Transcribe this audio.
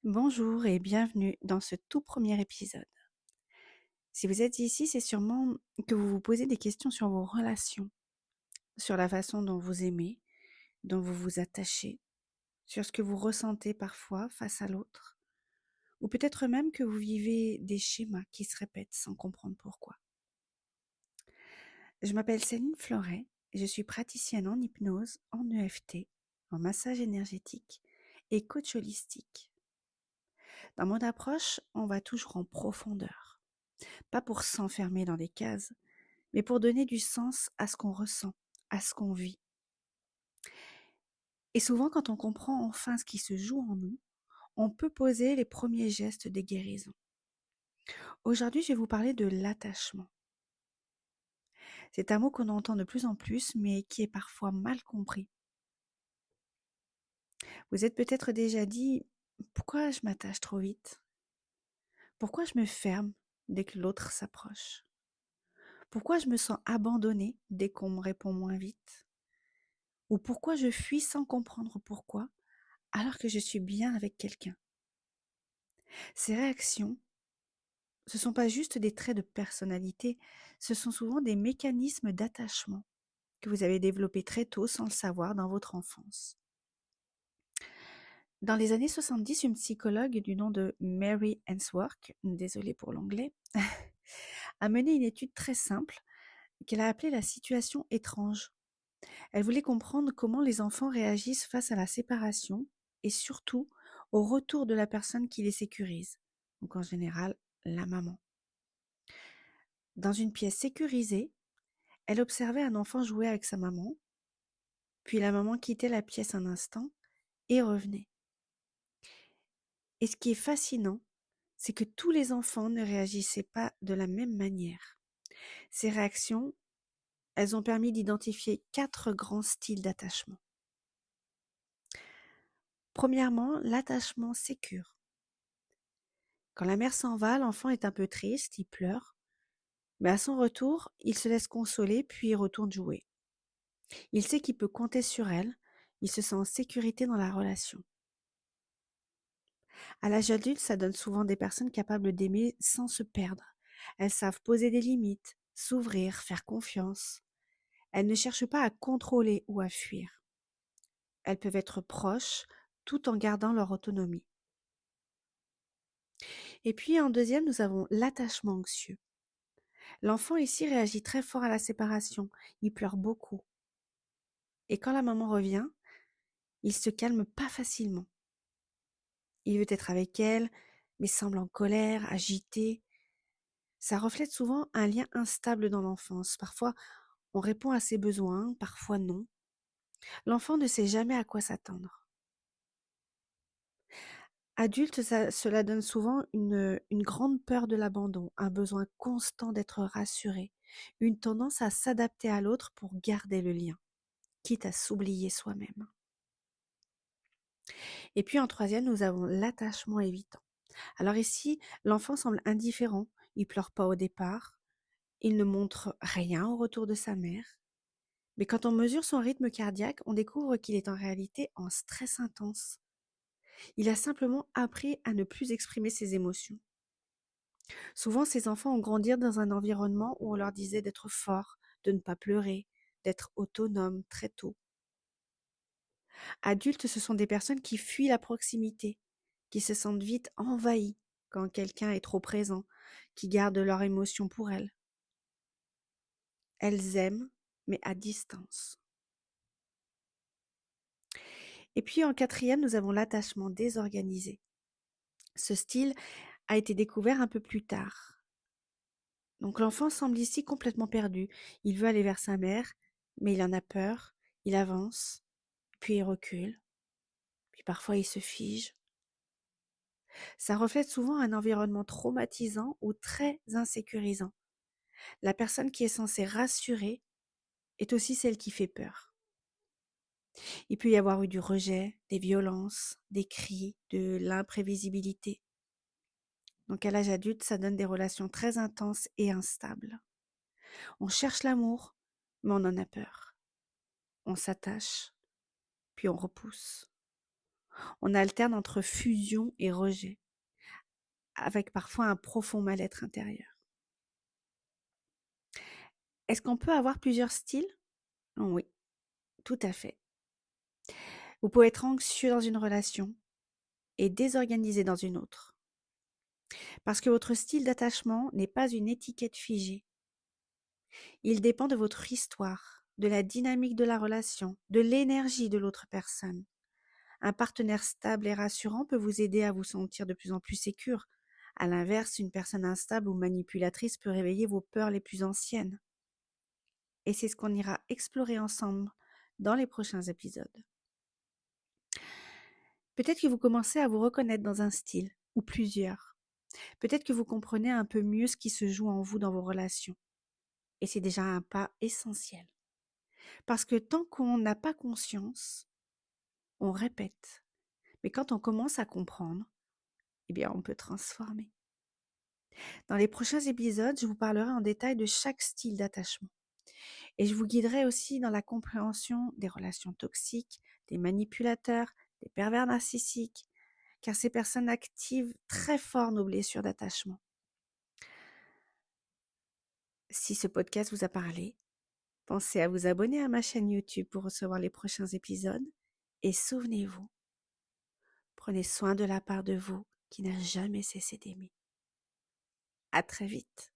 Bonjour et bienvenue dans ce tout premier épisode. Si vous êtes ici, c'est sûrement que vous vous posez des questions sur vos relations, sur la façon dont vous aimez, dont vous vous attachez, sur ce que vous ressentez parfois face à l'autre, ou peut-être même que vous vivez des schémas qui se répètent sans comprendre pourquoi. Je m'appelle Céline Floret et je suis praticienne en hypnose, en EFT, en massage énergétique et coach holistique. Dans mon approche, on va toujours en profondeur. Pas pour s'enfermer dans des cases, mais pour donner du sens à ce qu'on ressent, à ce qu'on vit. Et souvent, quand on comprend enfin ce qui se joue en nous, on peut poser les premiers gestes des guérisons. Aujourd'hui, je vais vous parler de l'attachement. C'est un mot qu'on entend de plus en plus, mais qui est parfois mal compris. Vous êtes peut-être déjà dit, pourquoi je m'attache trop vite? Pourquoi je me ferme dès que l'autre s'approche? Pourquoi je me sens abandonnée dès qu'on me répond moins vite? Ou pourquoi je fuis sans comprendre pourquoi, alors que je suis bien avec quelqu'un? Ces réactions, ce ne sont pas juste des traits de personnalité, ce sont souvent des mécanismes d'attachement que vous avez développés très tôt sans le savoir dans votre enfance. Dans les années 70, une psychologue du nom de Mary Ainsworth, désolée pour l'anglais, a mené une étude très simple qu'elle a appelée la situation étrange. Elle voulait comprendre comment les enfants réagissent face à la séparation et surtout au retour de la personne qui les sécurise, donc en général la maman. Dans une pièce sécurisée, elle observait un enfant jouer avec sa maman, puis la maman quittait la pièce un instant et revenait. Et ce qui est fascinant, c'est que tous les enfants ne réagissaient pas de la même manière. Ces réactions, elles ont permis d'identifier 4 grands styles d'attachement. Premièrement, l'attachement sécure. Quand la mère s'en va, l'enfant est un peu triste, il pleure, mais à son retour, il se laisse consoler puis il retourne jouer. Il sait qu'il peut compter sur elle, il se sent en sécurité dans la relation. À l'âge adulte, ça donne souvent des personnes capables d'aimer sans se perdre. Elles savent poser des limites, s'ouvrir, faire confiance. Elles ne cherchent pas à contrôler ou à fuir. Elles peuvent être proches tout en gardant leur autonomie. Et puis en deuxième, nous avons l'attachement anxieux. L'enfant ici réagit très fort à la séparation. Il pleure beaucoup. Et quand la maman revient, il se calme pas facilement. Il veut être avec elle, mais semble en colère, agité. Ça reflète souvent un lien instable dans l'enfance. Parfois, on répond à ses besoins, parfois non. L'enfant ne sait jamais à quoi s'attendre. Adulte, cela donne souvent une grande peur de l'abandon, un besoin constant d'être rassuré, une tendance à s'adapter à l'autre pour garder le lien, quitte à s'oublier soi-même. Et puis en troisième, nous avons l'attachement évitant. Alors ici, l'enfant semble indifférent, il pleure pas au départ, il ne montre rien au retour de sa mère. Mais quand on mesure son rythme cardiaque, on découvre qu'il est en réalité en stress intense. Il a simplement appris à ne plus exprimer ses émotions. Souvent, ces enfants ont grandi dans un environnement où on leur disait d'être forts, de ne pas pleurer, d'être autonomes très tôt. Adultes, ce sont des personnes qui fuient la proximité, qui se sentent vite envahies quand quelqu'un est trop présent, qui gardent leurs émotions pour elles. Elles aiment, mais à distance. Et puis en quatrième, nous avons l'attachement désorganisé. Ce style a été découvert un peu plus tard. Donc l'enfant semble ici complètement perdu. Il veut aller vers sa mère, mais il en a peur, il avance, puis il recule, puis parfois il se fige. Ça reflète souvent un environnement traumatisant ou très insécurisant. La personne qui est censée rassurer est aussi celle qui fait peur. Il peut y avoir eu du rejet, des violences, des cris, de l'imprévisibilité. Donc à l'âge adulte, ça donne des relations très intenses et instables. On cherche l'amour, mais on en a peur. On s'attache, puis on repousse. On alterne entre fusion et rejet, avec parfois un profond mal-être intérieur. Est-ce qu'on peut avoir plusieurs styles? Oui, tout à fait. Vous pouvez être anxieux dans une relation et désorganisé dans une autre. Parce que votre style d'attachement n'est pas une étiquette figée. Il dépend de votre histoire, de la dynamique de la relation, de l'énergie de l'autre personne. Un partenaire stable et rassurant peut vous aider à vous sentir de plus en plus sécure. À l'inverse, une personne instable ou manipulatrice peut réveiller vos peurs les plus anciennes. Et c'est ce qu'on ira explorer ensemble dans les prochains épisodes. Peut-être que vous commencez à vous reconnaître dans un style, ou plusieurs. Peut-être que vous comprenez un peu mieux ce qui se joue en vous dans vos relations. Et c'est déjà un pas essentiel. Parce que tant qu'on n'a pas conscience, on répète. Mais quand on commence à comprendre, eh bien, on peut transformer. Dans les prochains épisodes, je vous parlerai en détail de chaque style d'attachement. Et je vous guiderai aussi dans la compréhension des relations toxiques, des manipulateurs, des pervers narcissiques, car ces personnes activent très fort nos blessures d'attachement. Si ce podcast vous a parlé, pensez à vous abonner à ma chaîne YouTube pour recevoir les prochains épisodes. Et souvenez-vous, prenez soin de la part de vous qui n'a jamais cessé d'aimer. À très vite.